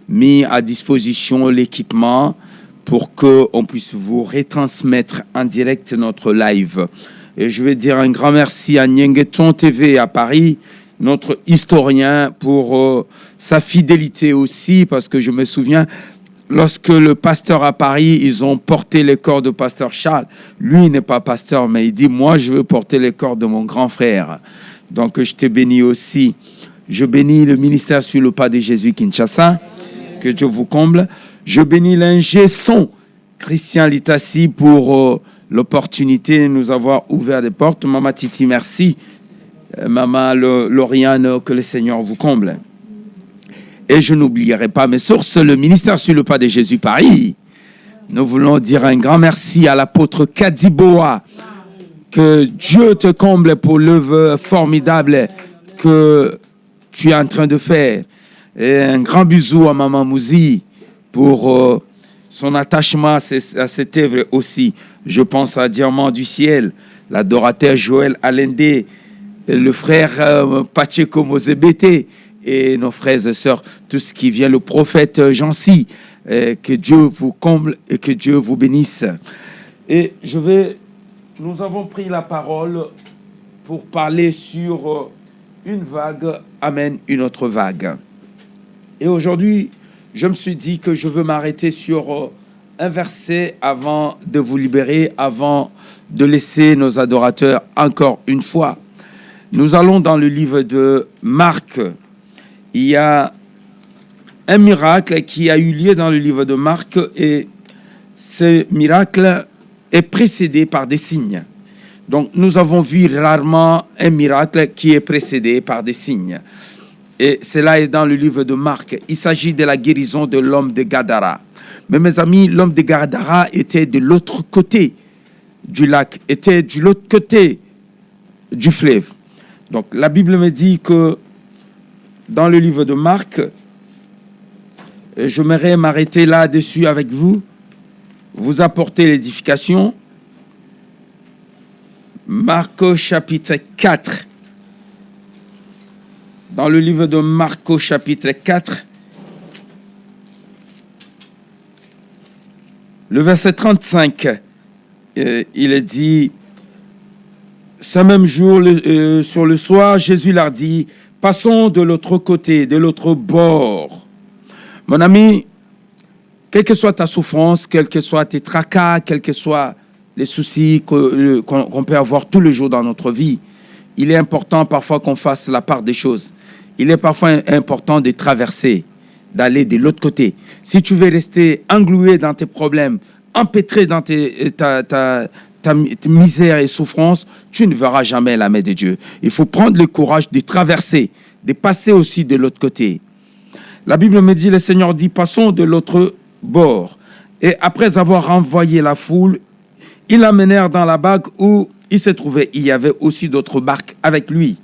mis à disposition l'équipement pour qu'on puisse vous retransmettre en direct notre live. Et je vais dire un grand merci à Nyengeton TV à Paris, notre historien, pour sa fidélité aussi, parce que je me souviens, lorsque le pasteur à Paris, ils ont porté les corps de pasteur Charles. Lui, il n'est pas pasteur, mais il dit, moi, je veux porter les corps de mon grand frère. Donc, je te bénis aussi. Je bénis le ministère sur le pas de Jésus Kinshasa. Que Dieu vous comble. Je bénis l'ingé son, Christian Litassi, pour l'opportunité de nous avoir ouvert des portes. Maman Titi, merci. Maman Lauriane, que le Seigneur vous comble. Et je n'oublierai pas mes sources, le ministère sur le pas de Jésus Paris. Nous voulons dire un grand merci à l'apôtre Kadiboa. Que Dieu te comble pour l'œuvre formidable que tu es en train de faire. Et un grand bisou à Maman Mouzi pour son attachement à cette œuvre aussi. Je pense à Diamant du Ciel, l'adorateur Joël Allende, le frère Pacheco Mozebete et nos frères et sœurs, tout ce qui vient, le prophète Jancy. Que Dieu vous comble et que Dieu vous bénisse. Et nous avons pris la parole pour parler sur une vague amène une autre vague. Et aujourd'hui, je me suis dit que je veux m'arrêter sur un verset avant de vous libérer, avant de laisser nos adorateurs encore une fois. Nous allons dans le livre de Marc. Il y a un miracle qui a eu lieu dans le livre de Marc et ce miracle est précédé par des signes. Donc, nous avons vu rarement un miracle qui est précédé par des signes. Et cela est dans le livre de Marc. Il s'agit de la guérison de l'homme de Gadara. Mais mes amis, l'homme de Gadara était de l'autre côté du lac, était de l'autre côté du fleuve. Donc, la Bible me dit que dans le livre de Marc, j'aimerais m'arrêter là-dessus avec vous, vous apporter l'édification. Marc chapitre 4. Dans le livre de Marc chapitre 4, le verset 35, il est dit, ce même jour, sur le soir, Jésus leur dit, passons de l'autre côté, de l'autre bord. Mon ami, quelle que soit ta souffrance, quels que soient tes tracas, quels que soient les soucis qu'on peut avoir tous les jours dans notre vie, il est important parfois qu'on fasse la part des choses. Il est parfois important de traverser, d'aller de l'autre côté. Si tu veux rester englué dans tes problèmes, empêtré dans ta misère et souffrance, tu ne verras jamais la main de Dieu. Il faut prendre le courage de traverser, de passer aussi de l'autre côté. La Bible me dit, le Seigneur dit, passons de l'autre bord. Et après avoir renvoyé la foule, ils l'amenèrent dans la barque où il se trouvait. Il y avait aussi d'autres barques avec lui.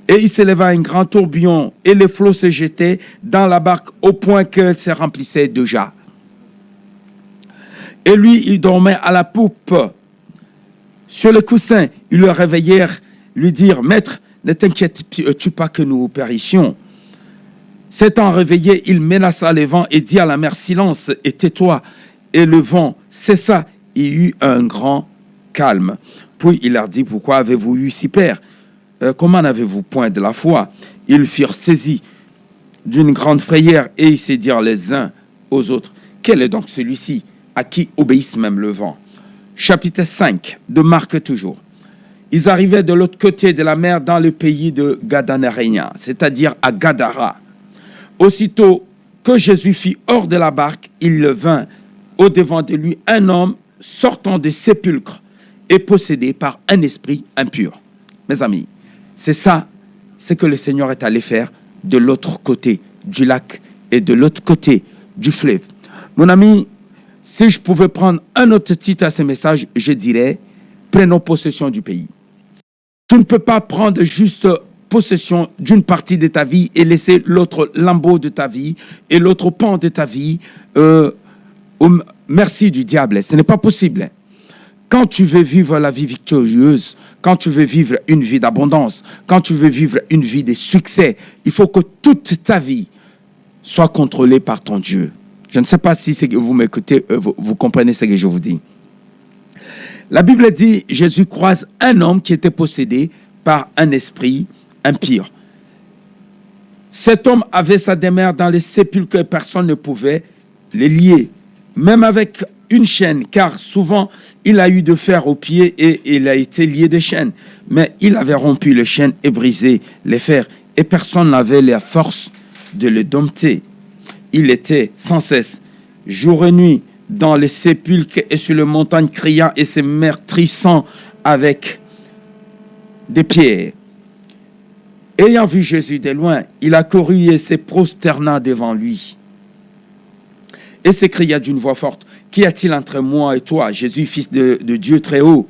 Et il s'éleva un grand tourbillon et les flots se jetaient dans la barque au point qu'elle se remplissait déjà. Et lui, il dormait à la poupe. Sur le coussin, ils le réveillèrent, lui dirent, « Maître, ne t'inquiètes-tu pas que nous périssions ?» S'étant réveillé, il menaça le vent et dit à la mer, « Silence et tais-toi !» Et le vent cessa. Il y eut un grand calme. Puis il leur dit, « Pourquoi avez-vous eu si peur ? Comment n'avez-vous point de la foi ?» Ils furent saisis d'une grande frayeur et ils se dirent les uns aux autres, « Quel est donc celui-ci à qui obéisse même le vent ?» Chapitre 5 de Marc toujours. Ils arrivaient de l'autre côté de la mer dans le pays de Gadanéréens, c'est-à-dire à Gadara. Aussitôt que Jésus fit hors de la barque, il le vint au-devant de lui un homme sortant des sépulcres et possédé par un esprit impur. Mes amis, c'est ça, c'est que le Seigneur est allé faire de l'autre côté du lac et de l'autre côté du fleuve. Mon ami, si je pouvais prendre un autre titre à ce message, je dirais, prenons possession du pays. Tu ne peux pas prendre juste possession d'une partie de ta vie et laisser l'autre lambeau de ta vie et l'autre pan de ta vie au merci du diable. Ce n'est pas possible. Quand tu veux vivre la vie victorieuse, quand tu veux vivre une vie d'abondance, quand tu veux vivre une vie de succès, il faut que toute ta vie sois contrôlé par ton Dieu. Je ne sais pas si vous m'écoutez, vous comprenez ce que je vous dis. La Bible dit, Jésus croise un homme qui était possédé par un esprit impur. Cet homme avait sa demeure dans les sépulcres et personne ne pouvait les lier, même avec une chaîne, car souvent il a eu de fer aux pieds et il a été lié de chaînes. Mais il avait rompu les chaînes et brisé les fers, et personne n'avait la force de le dompter. Il était sans cesse, jour et nuit, dans les sépulcres et sur les montagnes, criant et se meurtrissant avec des pierres. Ayant vu Jésus de loin, il a couru et se prosterna devant lui. Et s'écria d'une voix forte, « Qu'y a-t-il entre moi et toi, Jésus, fils de Dieu très haut?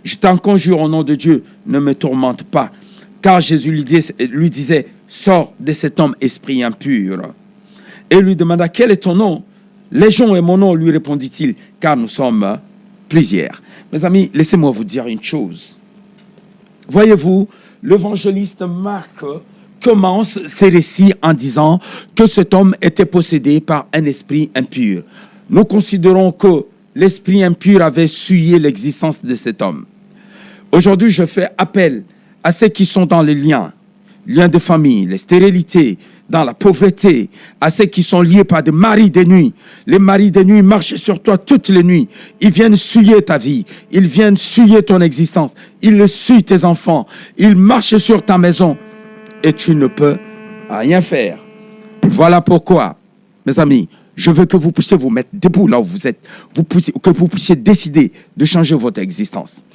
Je t'en conjure au nom de Dieu, ne me tourmente pas. » Car Jésus lui disait, « Sors de cet homme, esprit impur. » Et lui demanda, « Quel est ton nom? » « Légion est mon nom, lui répondit-il, car nous sommes plusieurs. » Mes amis, laissez-moi vous dire une chose. Voyez-vous, l'évangéliste Marc commence ses récits en disant que cet homme était possédé par un esprit impur. Nous considérons que l'esprit impur avait souillé l'existence de cet homme. Aujourd'hui, je fais appel à ceux qui sont dans les liens de famille, les stérilités, dans la pauvreté, à ceux qui sont liés par des maris de nuit. Les maris de nuit marchent sur toi toutes les nuits. Ils viennent souiller ta vie. Ils viennent souiller ton existence. Ils souillent tes enfants. Ils marchent sur ta maison. Et tu ne peux rien faire. Voilà pourquoi, mes amis, je veux que vous puissiez vous mettre debout là où vous êtes. Que vous puissiez décider de changer votre existence.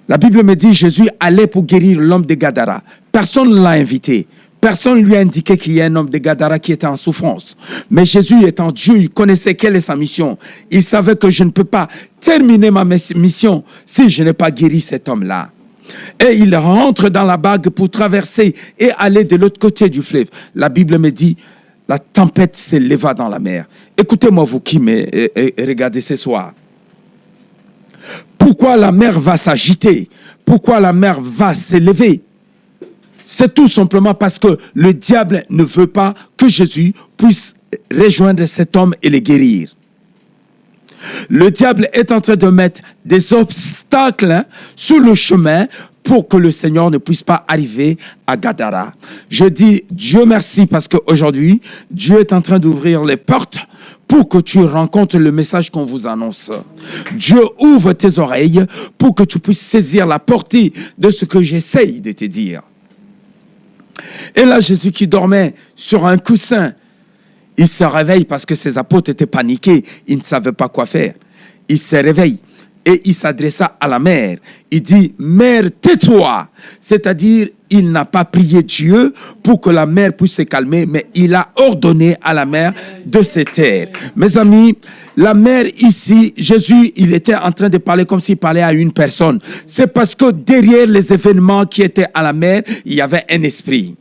La Bible me dit, Jésus allait pour guérir l'homme de Gadara. Personne ne l'a invité. Personne ne lui a indiqué qu'il y a un homme de Gadara qui était en souffrance. Mais Jésus étant Dieu, il connaissait quelle est sa mission. Il savait que je ne peux pas terminer ma mission si je n'ai pas guéri cet homme-là. Et il rentre dans la barque pour traverser et aller de l'autre côté du fleuve. La Bible me dit, la tempête s'éleva dans la mer. Écoutez-moi, vous qui me regardez ce soir. Pourquoi la mer va s'agiter? Pourquoi la mer va s'élever? C'est tout simplement parce que le diable ne veut pas que Jésus puisse rejoindre cet homme et le guérir. Le diable est en train de mettre des obstacles sur le chemin pour que le Seigneur ne puisse pas arriver à Gadara. Je dis Dieu merci parce qu'aujourd'hui, Dieu est en train d'ouvrir les portes pour que tu rencontres le message qu'on vous annonce. Dieu ouvre tes oreilles pour que tu puisses saisir la portée de ce que j'essaye de te dire. Et là, Jésus qui dormait sur un coussin, il se réveille parce que ses apôtres étaient paniqués. Ils ne savaient pas quoi faire. Il se réveille et il s'adressa à la mer. Il dit, « Mère, tais-toi » C'est-à-dire, il n'a pas prié Dieu pour que la mer puisse se calmer, mais il a ordonné à la mer de se taire. Mes amis, la mer ici, Jésus, il était en train de parler comme s'il parlait à une personne. C'est parce que derrière les événements qui étaient à la mer, il y avait un esprit.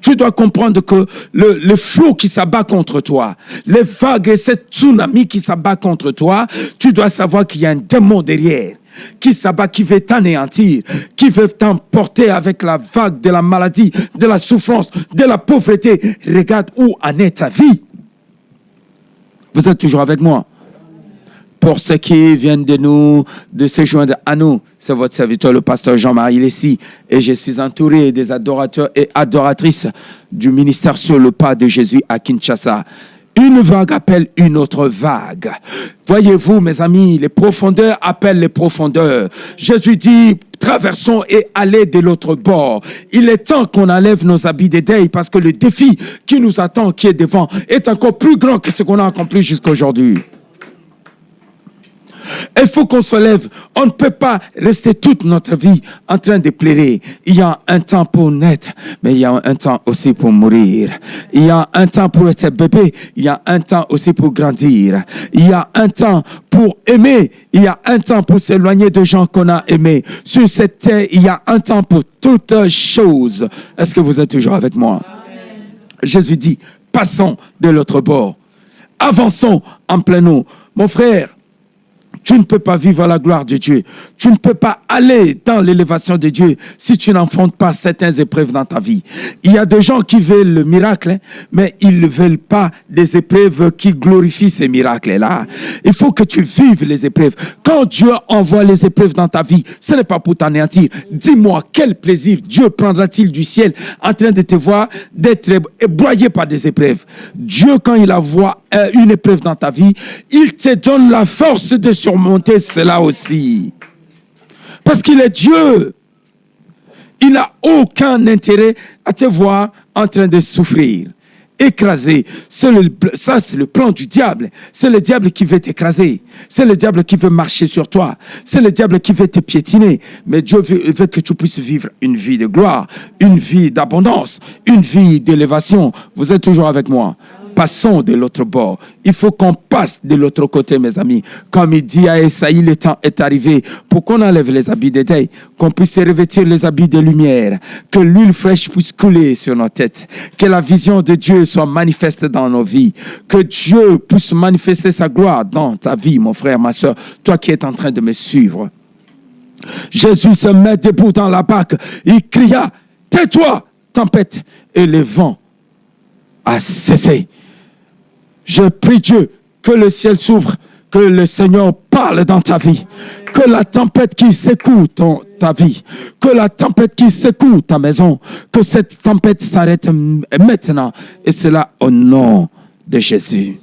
Tu dois comprendre que le flot qui s'abat contre toi, les vagues et ce tsunami qui s'abat contre toi, tu dois savoir qu'il y a un démon derrière qui s'abat, qui veut t'anéantir, qui veut t'emporter avec la vague de la maladie, de la souffrance, de la pauvreté. Regarde où en est ta vie. Vous êtes toujours avec moi? Pour ceux qui viennent de se joindre à nous, c'est votre serviteur, le pasteur Jean-Marie Lessie, et je suis entouré des adorateurs et adoratrices du ministère sur le pas de Jésus à Kinshasa. Une vague appelle une autre vague. Voyez-vous, mes amis, les profondeurs appellent les profondeurs. Jésus dit, traversons et allez de l'autre bord. Il est temps qu'on enlève nos habits de deuil parce que le défi qui nous attend, qui est devant, est encore plus grand que ce qu'on a accompli jusqu'à aujourd'hui. Il faut qu'on se lève. On ne peut pas rester toute notre vie en train de pleurer. Il y a un temps pour naître, mais il y a un temps aussi pour mourir. Il y a un temps pour être bébé, il y a un temps aussi pour grandir. Il y a un temps pour aimer, il y a un temps pour s'éloigner de gens qu'on a aimés. Sur cette terre, il y a un temps pour toutes choses. Est-ce que vous êtes toujours avec moi? Amen. Jésus dit, passons de l'autre bord. Avançons en plein eau. Mon frère, Tu ne peux pas vivre la gloire de Dieu. Tu ne peux pas aller dans l'élévation de Dieu si tu n'affrontes pas certaines épreuves dans ta vie. Il y a des gens qui veulent le miracle, mais ils ne veulent pas des épreuves qui glorifient ces miracles-là. Il faut que tu vives les épreuves. Quand Dieu envoie les épreuves dans ta vie, ce n'est pas pour t'anéantir. Dis-moi, quel plaisir Dieu prendra-t-il du ciel en train de te voir, d'être broyé par des épreuves. Dieu, quand il envoie une épreuve dans ta vie, il te donne la force de surmonter cela aussi. Parce qu'il est Dieu. Il n'a aucun intérêt à te voir en train de souffrir, écrasé. Ça, c'est le plan du diable. C'est le diable qui veut t'écraser. C'est le diable qui veut marcher sur toi. C'est le diable qui veut te piétiner. Mais Dieu veut que tu puisses vivre une vie de gloire, une vie d'abondance, une vie d'élévation. Vous êtes toujours avec moi? Passons de l'autre bord. Il faut qu'on passe de l'autre côté, mes amis. Comme il dit à Esaïe, le temps est arrivé pour qu'on enlève les habits de deuil, qu'on puisse revêtir les habits de lumière, que l'huile fraîche puisse couler sur nos têtes, que la vision de Dieu soit manifeste dans nos vies, que Dieu puisse manifester sa gloire dans ta vie, mon frère, ma soeur, toi qui es en train de me suivre. Jésus se met debout dans la barque. Il cria, « Tais-toi, tempête !» Et le vent a cessé. Je prie Dieu que le ciel s'ouvre, que le Seigneur parle dans ta vie, que la tempête qui secoue ta vie, que la tempête qui secoue ta maison, que cette tempête s'arrête maintenant, et cela au nom de Jésus.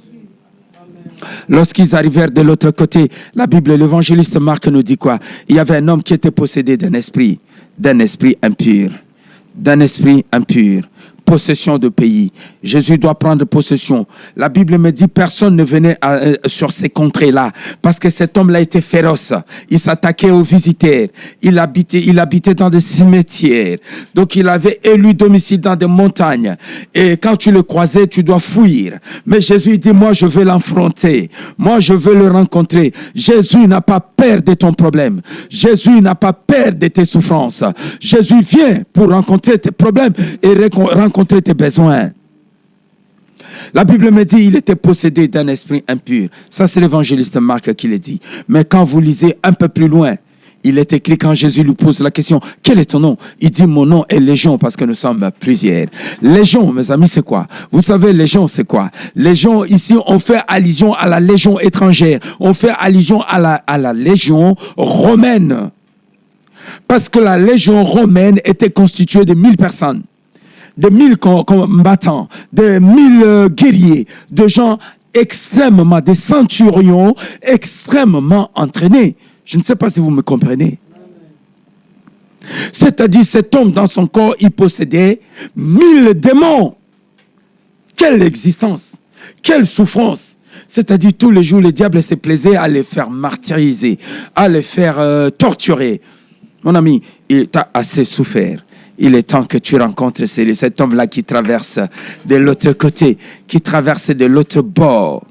Lorsqu'ils arrivèrent de l'autre côté, la Bible, l'évangéliste Marc nous dit quoi? Il y avait un homme qui était possédé d'un esprit impur, possession de pays. Jésus doit prendre possession. La Bible me dit personne ne venait sur ces contrées-là parce que cet homme-là était féroce. Il s'attaquait aux visiteurs. Il habitait dans des cimetières. Donc il avait élu domicile dans des montagnes. Et quand tu le croisais, tu dois fuir. Mais Jésus dit, moi je veux l'affronter. Moi je veux le rencontrer. Jésus n'a pas peur de ton problème. Jésus n'a pas peur de tes souffrances. Jésus vient pour rencontrer tes problèmes et rencontrer tes besoins. La Bible me dit il était possédé d'un esprit impur. Ça, c'est l'évangéliste Marc qui le dit. Mais quand vous lisez un peu plus loin, il est écrit quand Jésus lui pose la question, quel est ton nom? Il dit, mon nom est Légion parce que nous sommes plusieurs. Légion, mes amis, c'est quoi? Vous savez, Légion, c'est quoi? Légion, ici, on fait allusion à la légion étrangère. On fait allusion à la légion romaine. Parce que la légion romaine était constituée de 1000 personnes. De 1000 combattants, de 1000 guerriers, de gens extrêmement, des centurions extrêmement entraînés. Je ne sais pas si vous me comprenez. C'est-à-dire, cet homme, dans son corps, il possédait 1000 démons. Quelle existence! Quelle souffrance! C'est-à-dire, tous les jours, le diable se plaisait à les faire martyriser, à les faire torturer. Mon ami, il t'a assez souffert. Il est temps que tu rencontres cet homme-là qui traverse de l'autre côté, qui traverse de l'autre bord.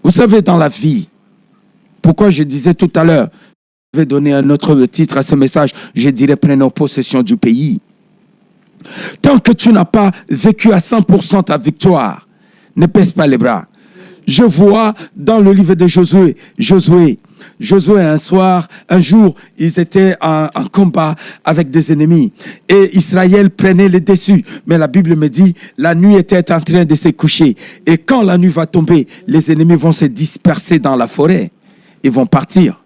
Vous savez, dans la vie, pourquoi je disais tout à l'heure, je vais donner un autre titre à ce message, je dirais prenons possession du pays. Tant que tu n'as pas vécu à 100% ta victoire, ne baisse pas les bras. Je vois dans le livre de Josué, un jour, ils étaient en combat avec des ennemis. Et Israël prenait le dessus. Mais la Bible me dit, la nuit était en train de se coucher. Et quand la nuit va tomber, les ennemis vont se disperser dans la forêt. Ils vont partir.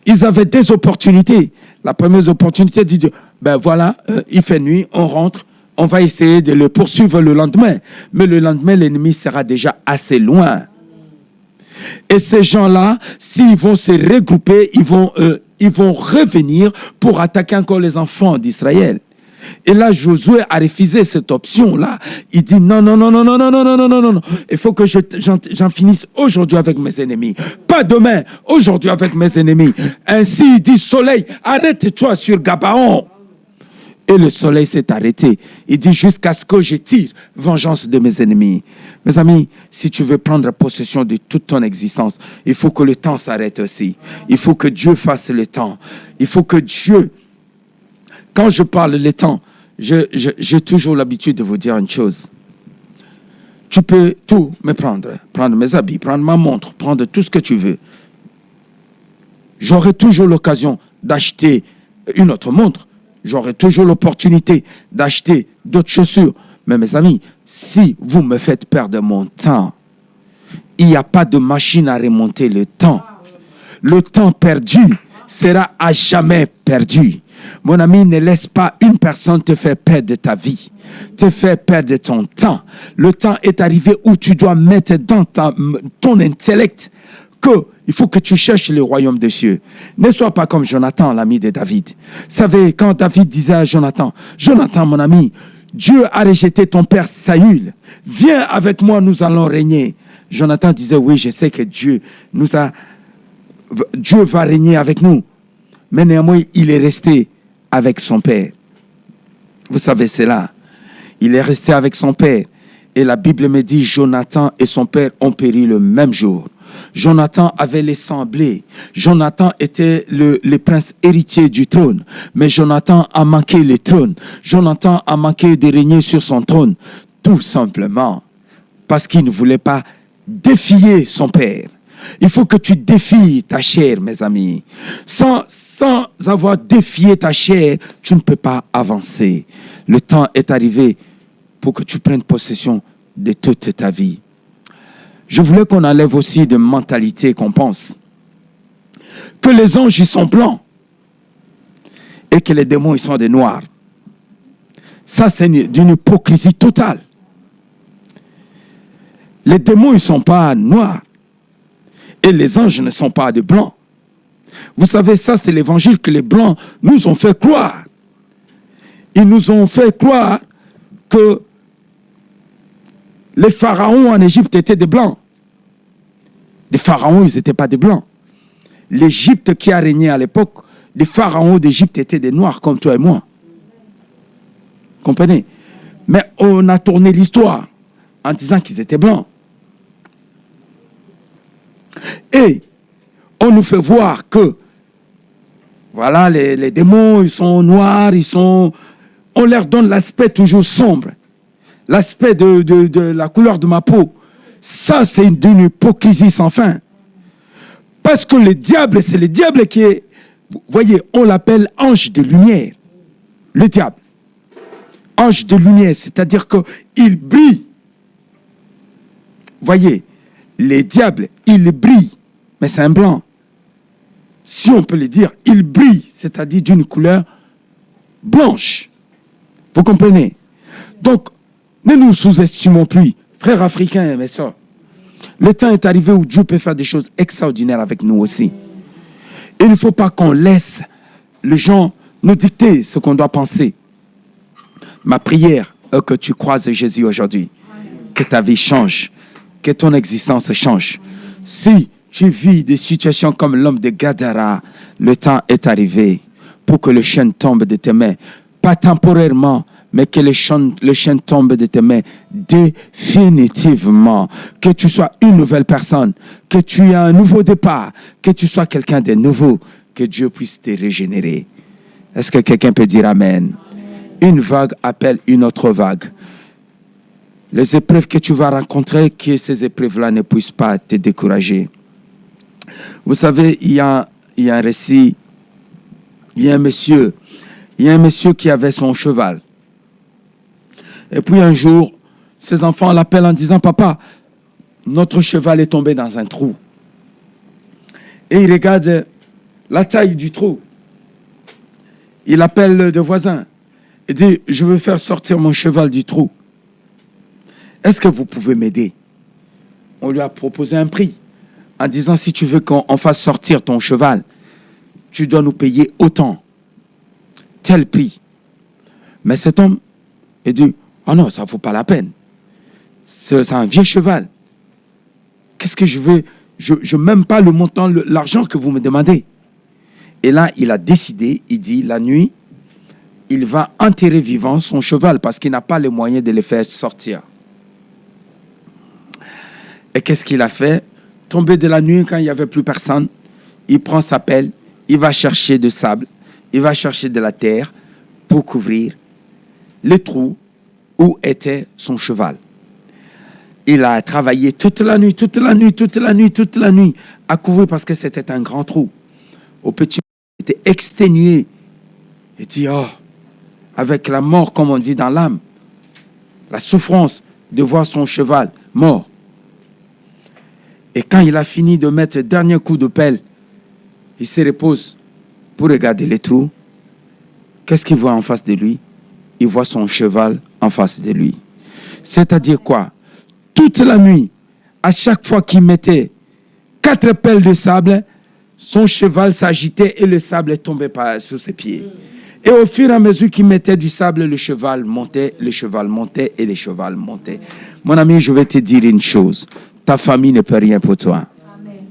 Ils avaient des opportunités. La première opportunité dit, ben voilà, il fait nuit, on rentre. On va essayer de le poursuivre le lendemain. Mais le lendemain, l'ennemi sera déjà assez loin. Et ces gens-là, s'ils vont se regrouper, ils vont revenir pour attaquer encore les enfants d'Israël. Et là, Josué a refusé cette option-là. Il dit non. Il faut que j'en finisse aujourd'hui avec mes ennemis. Pas demain, aujourd'hui avec mes ennemis. Ainsi, il dit, soleil, arrête-toi sur Gabaon. Et le soleil s'est arrêté. Il dit jusqu'à ce que je tire vengeance de mes ennemis. Mes amis, si tu veux prendre possession de toute ton existence, il faut que le temps s'arrête aussi. Il faut que Dieu fasse le temps. Il faut que Dieu... Quand je parle le temps, j'ai toujours l'habitude de vous dire une chose. Tu peux tout me prendre. Prendre mes habits, prendre ma montre, prendre tout ce que tu veux. J'aurai toujours l'occasion d'acheter une autre montre. J'aurai toujours l'opportunité d'acheter d'autres chaussures. Mais mes amis, si vous me faites perdre mon temps, il n'y a pas de machine à remonter le temps. Le temps perdu sera à jamais perdu. Mon ami, ne laisse pas une personne te faire perdre ta vie, te faire perdre ton temps. Le temps est arrivé où tu dois mettre dans ton intellect qu'il faut que tu cherches le royaume des cieux. Ne sois pas comme Jonathan, l'ami de David. Vous savez, quand David disait à Jonathan, Jonathan, mon ami, Dieu a rejeté ton père Saül. Viens avec moi, nous allons régner. Jonathan disait, oui, je sais que Dieu va régner avec nous. Mais néanmoins, il est resté avec son père. Vous savez cela. Il est resté avec son père. Et la Bible me dit, Jonathan et son père ont péri le même jour. Jonathan avait les sangs blés. Jonathan était le prince héritier du trône. Mais Jonathan a manqué le trône. Jonathan a manqué de régner sur son trône. Tout simplement parce qu'il ne voulait pas défier son père. Il faut que tu défies ta chair, mes amis. Sans avoir défié ta chair, tu ne peux pas avancer. Le temps est arrivé pour que tu prennes possession de toute ta vie. Je voulais qu'on enlève aussi de mentalité qu'on pense que les anges ils sont blancs et que les démons ils sont des noirs. Ça, c'est d'une hypocrisie totale. Les démons ils ne sont pas noirs et les anges ne sont pas des blancs. Vous savez, ça c'est l'évangile que les blancs nous ont fait croire. Ils nous ont fait croire que les pharaons en Égypte étaient des blancs. Les pharaons, ils n'étaient pas des blancs. L'Égypte qui a régné à l'époque, les pharaons d'Égypte étaient des noirs comme toi et moi. Comprenez? Mais on a tourné l'histoire en disant qu'ils étaient blancs. Et on nous fait voir que voilà, les démons, ils sont noirs, on leur donne l'aspect toujours sombre. L'aspect de la couleur de ma peau. Ça, c'est d'une hypocrisie sans fin. Parce que le diable, c'est le diable qui est... Vous voyez, on l'appelle ange de lumière. Le diable. Ange de lumière, c'est-à-dire qu'il brille. Voyez, les diables, ils brillent, mais c'est un blanc. Si on peut le dire, il brille, c'est-à-dire d'une couleur blanche. Vous comprenez? Donc, ne nous sous-estimons plus, frères africains et mes soeurs. Le temps est arrivé où Dieu peut faire des choses extraordinaires avec nous aussi. Il ne faut pas qu'on laisse les gens nous dicter ce qu'on doit penser. Ma prière est que tu croises Jésus aujourd'hui, que ta vie change, que ton existence change. Si tu vis des situations comme l'homme de Gadara, le temps est arrivé pour que le chêne tombe de tes mains, pas temporairement, mais que le chêne tombe de tes mains définitivement. Que tu sois une nouvelle personne, que tu aies un nouveau départ, que tu sois quelqu'un de nouveau, que Dieu puisse te régénérer. Est-ce que quelqu'un peut dire Amen? Une vague appelle une autre vague. Les épreuves que tu vas rencontrer, que ces épreuves-là ne puissent pas te décourager. Vous savez, il y a un récit, il y a un monsieur qui avait son cheval. Et puis un jour, ses enfants l'appellent en disant, papa, notre cheval est tombé dans un trou. Et il regarde la taille du trou. Il appelle le voisin et dit, je veux faire sortir mon cheval du trou. Est-ce que vous pouvez m'aider? On lui a proposé un prix en disant, si tu veux qu'on fasse sortir ton cheval, tu dois nous payer autant. Tel prix. Mais cet homme, il dit, oh non, ça ne vaut pas la peine. C'est un vieux cheval. Qu'est-ce que je veux? Je n'aime pas le montant, l'argent que vous me demandez. Et là, il a décidé, il dit, la nuit, il va enterrer vivant son cheval parce qu'il n'a pas les moyens de le faire sortir. Et qu'est-ce qu'il a fait? Tombé de la nuit, quand il n'y avait plus personne, il prend sa pelle, il va chercher du sable, il va chercher de la terre pour couvrir les trous où était son cheval. Il a travaillé toute la nuit, à couvrir parce que c'était un grand trou. Au petit, il était exténué. Il dit, oh, avec la mort, comme on dit dans l'âme, la souffrance de voir son cheval mort. Et quand il a fini de mettre le dernier coup de pelle, il se repose pour regarder les trous. Qu'est-ce qu'il voit en face de lui? Il voit son cheval en face de lui. C'est-à-dire quoi? Toute la nuit, à chaque fois qu'il mettait 4 pelles de sable, son cheval s'agitait et le sable tombait sous ses pieds. Et au fur et à mesure qu'il mettait du sable, le cheval montait et le cheval montait. Mon ami, je vais te dire une chose. Ta famille ne peut rien pour toi. Amen.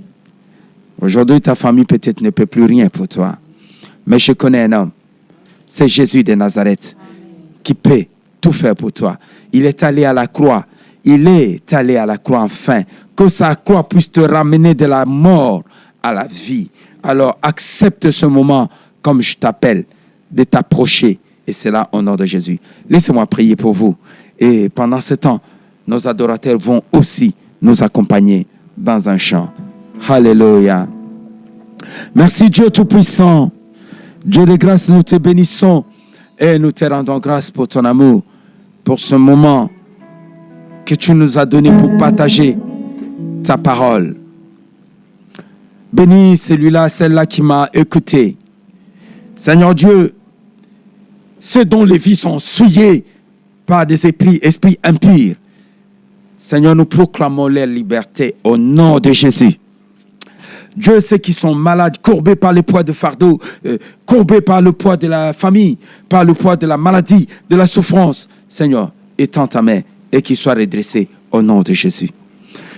Aujourd'hui, ta famille peut-être ne peut plus rien pour toi. Mais je connais un homme. C'est Jésus de Nazareth. Amen. Qui peut tout faire pour toi. Il est allé à la croix. Afin que sa croix puisse te ramener de la mort à la vie. Alors accepte ce moment comme je t'appelle, de t'approcher. Et c'est là au nom de Jésus. Laissez-moi prier pour vous. Et pendant ce temps, nos adorateurs vont aussi nous accompagner dans un chant. Alléluia. Merci Dieu Tout-Puissant. Dieu de grâce, nous te bénissons et nous te rendons grâce pour ton amour, pour ce moment que tu nous as donné pour partager ta parole. Bénis celui-là, celle-là qui m'a écouté. Seigneur Dieu, ceux dont les vies sont souillées par des esprits impurs, Seigneur, nous proclamons leur liberté au nom de Jésus. Dieu, ceux qui sont malades, courbés par le poids de fardeau, courbés par le poids de la famille, par le poids de la maladie, de la souffrance, Seigneur, étends ta main et qu'ils soient redressés au nom de Jésus.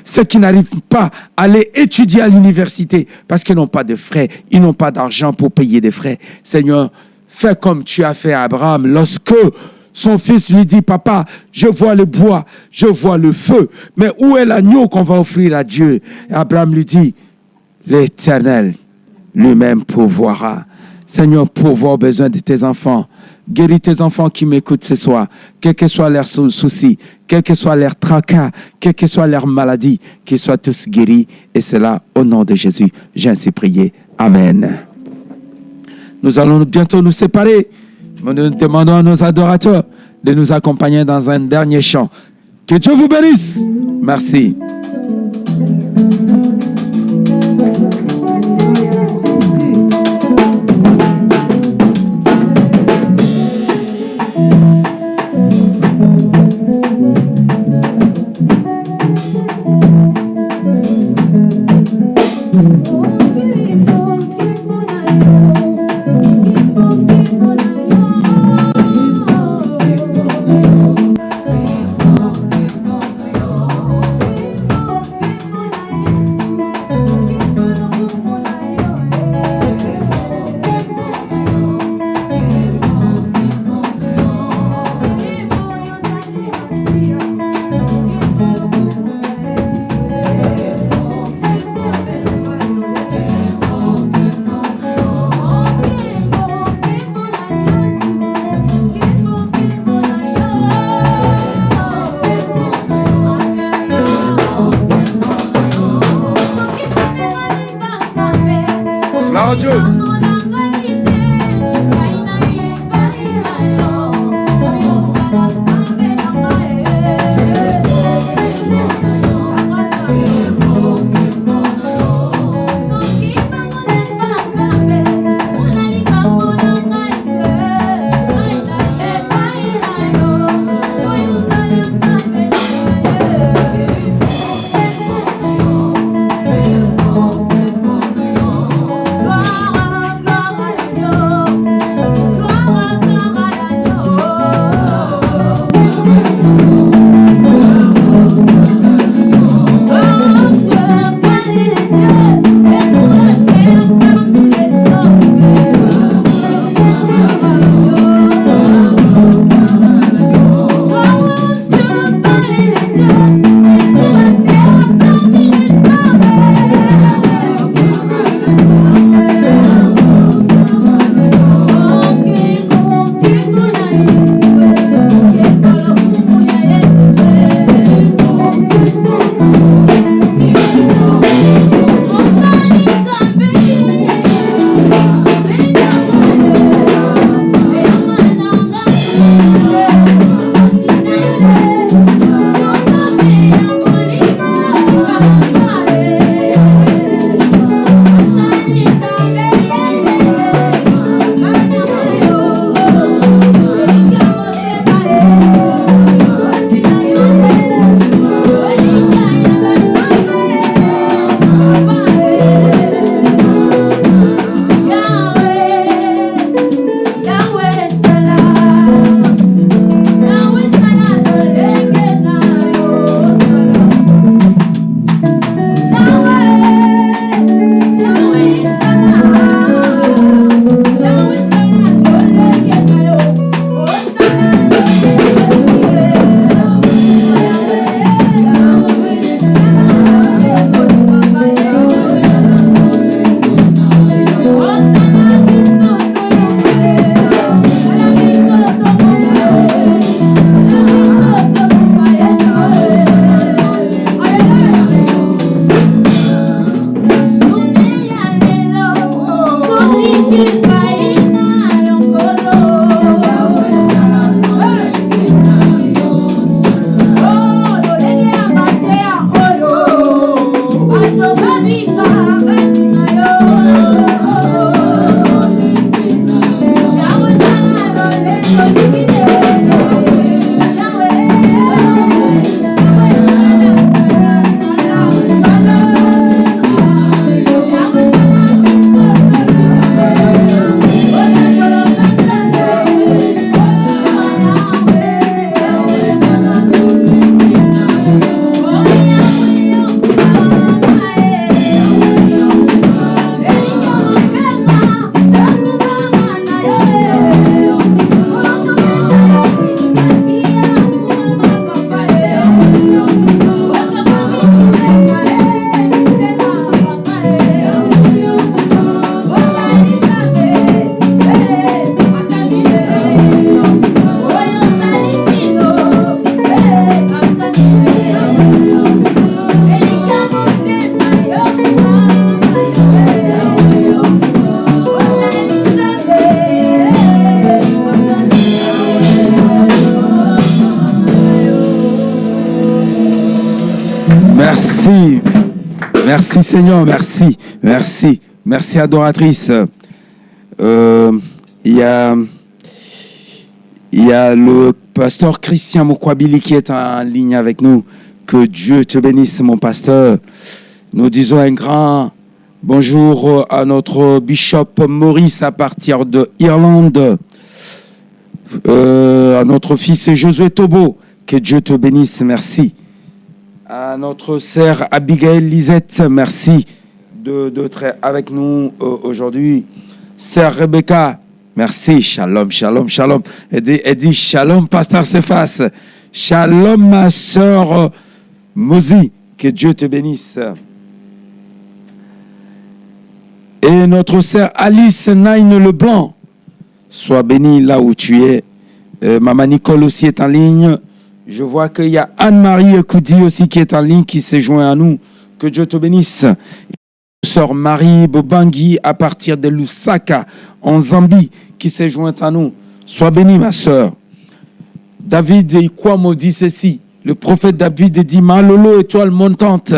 Ceux qui n'arrivent pas à aller étudier à l'université parce qu'ils n'ont pas de frais, ils n'ont pas d'argent pour payer des frais. Seigneur, fais comme tu as fait à Abraham lorsque son fils lui dit, papa, je vois le bois, je vois le feu, mais où est l'agneau qu'on va offrir à Dieu? Et Abraham lui dit, l'Éternel lui-même pourvoira. Seigneur, pourvois aux besoins de tes enfants. Guéris tes enfants qui m'écoutent ce soir, quels que soient leurs soucis, quels que soient leurs tracas, quelles que soient leurs maladies, qu'ils soient tous guéris. Et c'est là, au nom de Jésus, j'ai ainsi prié. Amen. Nous allons bientôt nous séparer. Nous demandons à nos adorateurs de nous accompagner dans un dernier chant. Que Dieu vous bénisse. Merci. Merci. Merci Seigneur, merci. Merci. Merci adoratrice. Il y a le pasteur Christian Mokwabili qui est en ligne avec nous. Que Dieu te bénisse, mon pasteur. Nous disons un grand bonjour à notre bishop Maurice à partir de Irlande. À notre fils Josué Tobo. Que Dieu te bénisse, merci. À notre sœur Abigail Lisette, merci d'être avec nous aujourd'hui. Sœur Rebecca, merci. Shalom, shalom, shalom. Elle dit shalom, pasteur Cephas. Shalom, ma sœur Mozi. Que Dieu te bénisse. Et notre sœur Alice Naine Leblanc, sois bénie là où tu es. Maman Nicole aussi est en ligne. Je vois qu'il y a Anne-Marie Koudi aussi qui est en ligne, qui s'est joint à nous. Que Dieu te bénisse. Sœur Marie Bobangui à partir de Lusaka, en Zambie, qui s'est jointe à nous. Sois bénie, ma sœur. David Ikwamo dit ceci. Le prophète David dit, Malolo, étoile montante.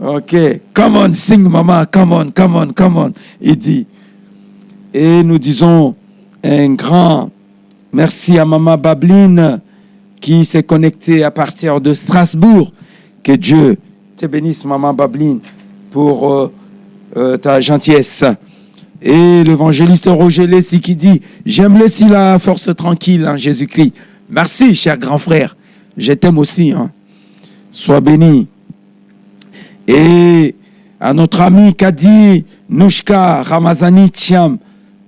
Ok, come on, sing, maman, come on, come on, come on. Il dit. Et nous disons un grand merci à maman Babline qui s'est connectée à partir de Strasbourg. Que Dieu te bénisse, maman Babline, pour ta gentillesse. Et l'évangéliste Roger Lessi qui dit, j'aime Lessi la force tranquille en Jésus-Christ. Merci, cher grand frère. Je t'aime aussi. Hein. Sois béni. Et à notre ami Kadi Nouchka Ramazani Thiam,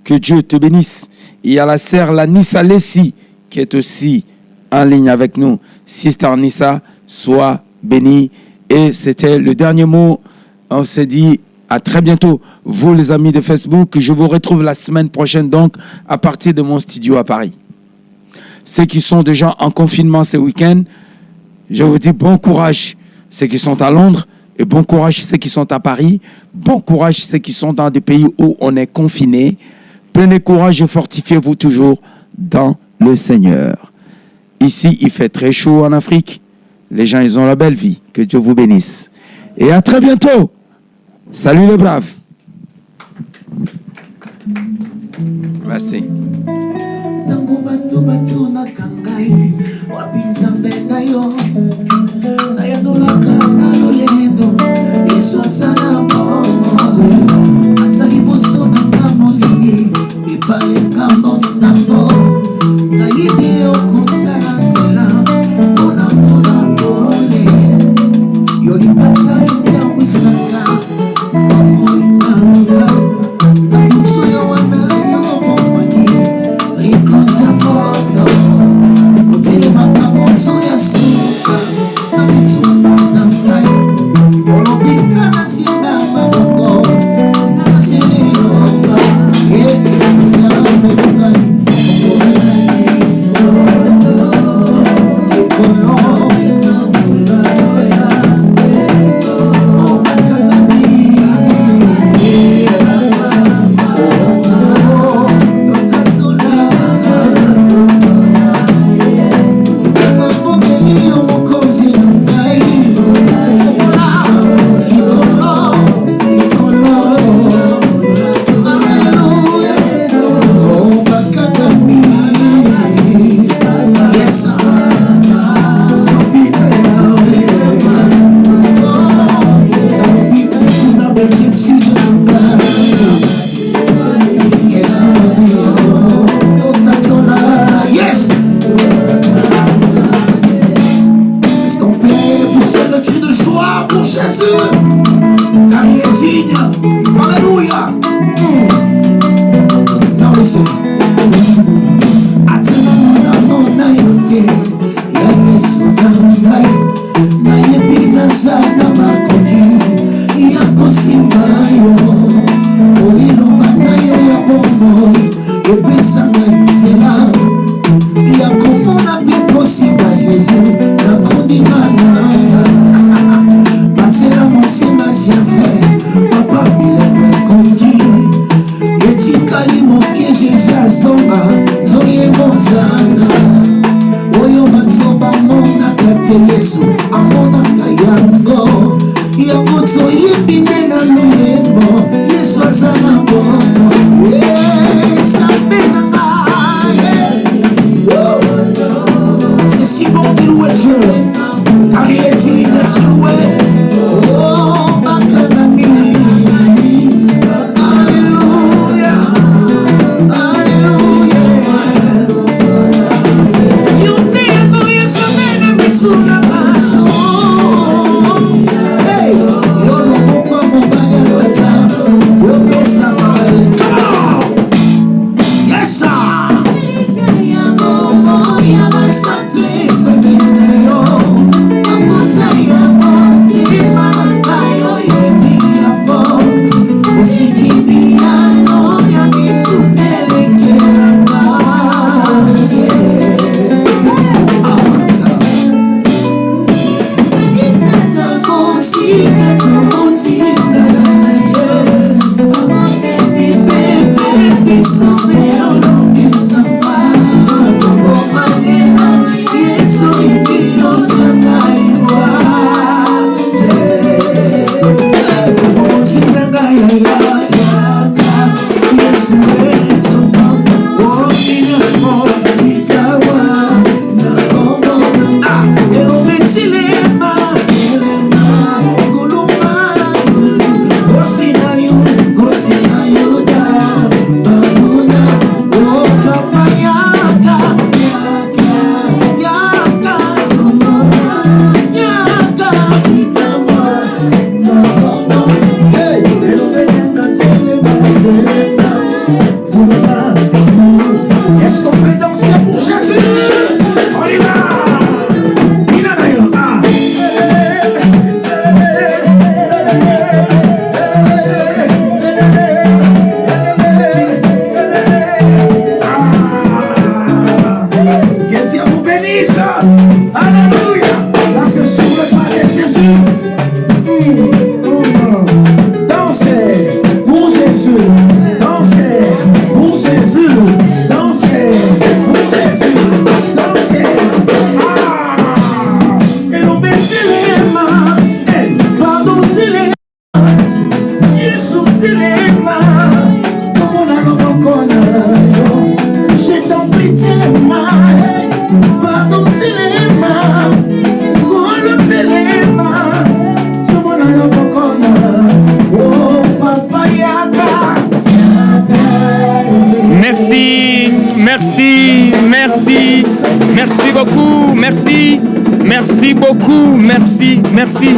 que Dieu te bénisse. Et à la sœur Lanissa Lessi, qui est aussi en ligne avec nous. Sister Nissa, sois bénie. Et c'était le dernier mot. On s'est dit à très bientôt. Vous, les amis de Facebook, je vous retrouve la semaine prochaine, donc, à partir de mon studio à Paris. Ceux qui sont déjà en confinement ce week-end, je vous dis bon courage. Ceux qui sont à Londres, et bon courage ceux qui sont à Paris. Bon courage ceux qui sont dans des pays où on est confiné. Prenez courage et fortifiez-vous toujours dans le Seigneur. Ici, il fait très chaud en Afrique. Les gens, ils ont la belle vie. Que Dieu vous bénisse. Et à très bientôt. Salut les braves. Merci. Yesu amonaka yango yango toyebine na luyembo Yesu aza na bomo Nzambe na ngai c'est si bon de louer Dieu car il est digne d'être loué oh Bakanami Alléluia Alléluia Yunde Yesu mena misuna maso hey yolo pokwa mobala kata yopesa mai come on yes sir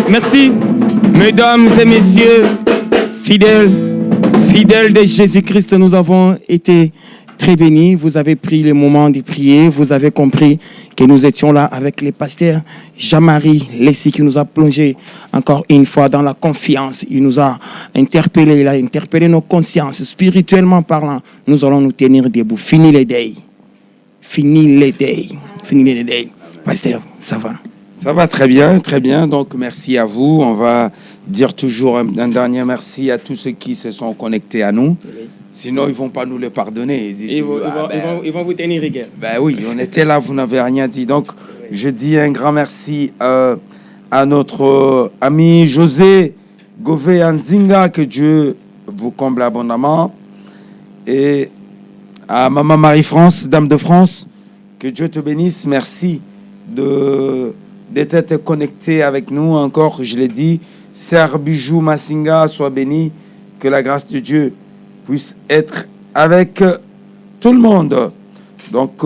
Merci, mesdames et messieurs, fidèles de Jésus-Christ, nous avons été très bénis. Vous avez pris le moment de prier, vous avez compris que nous étions là avec les pasteurs Jean-Marie Lessi qui nous a plongé encore une fois dans la confiance. Il nous a interpellés, il a interpellé nos consciences. Spirituellement parlant, nous allons nous tenir debout. Fini les days. Pasteur, ça va? Ça va très bien, très bien. Donc, merci à vous. On va dire toujours un dernier merci à tous ceux qui se sont connectés à nous. Oui. Sinon, ils ne vont pas nous le pardonner. Ils vont vous tenir rigueur. Ben oui, on était là, vous n'avez rien dit. Donc, je dis un grand merci à notre ami José Gové Anzinga, que Dieu vous comble abondamment. Et à Maman Marie-France, Dame de France, que Dieu te bénisse. Merci d'être connecté avec nous encore, je l'ai dit. Serre Bijou Massinga, sois béni, que la grâce de Dieu puisse être avec tout le monde. Donc,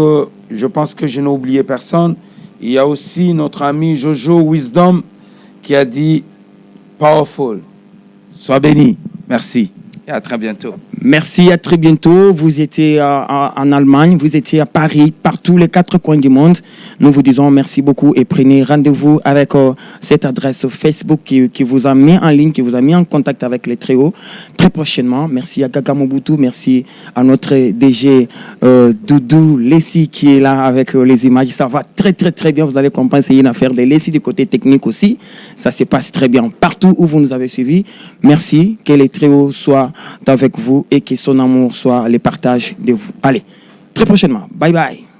je pense que je n'ai oublié personne. Il y a aussi notre ami Jojo Wisdom qui a dit « Powerful ». Sois béni. Merci. Et à très bientôt. Merci, à très bientôt. Vous étiez en Allemagne, vous étiez à Paris, partout les 4 coins du monde. Nous vous disons merci beaucoup et prenez rendez-vous avec cette adresse Facebook qui vous a mis en ligne, qui vous a mis en contact avec les Très-Hauts très prochainement. Merci à Gaga Mobutu, merci à notre DG Doudou Lessi qui est là avec les images. Ça va très très très bien. Vous allez comprendre, c'est une affaire de Lessi du côté technique aussi. Ça se passe très bien partout où vous nous avez suivis. Merci, que les Très-Hauts soient avec vous et que son amour soit le partage de vous. Allez, très prochainement. Bye bye.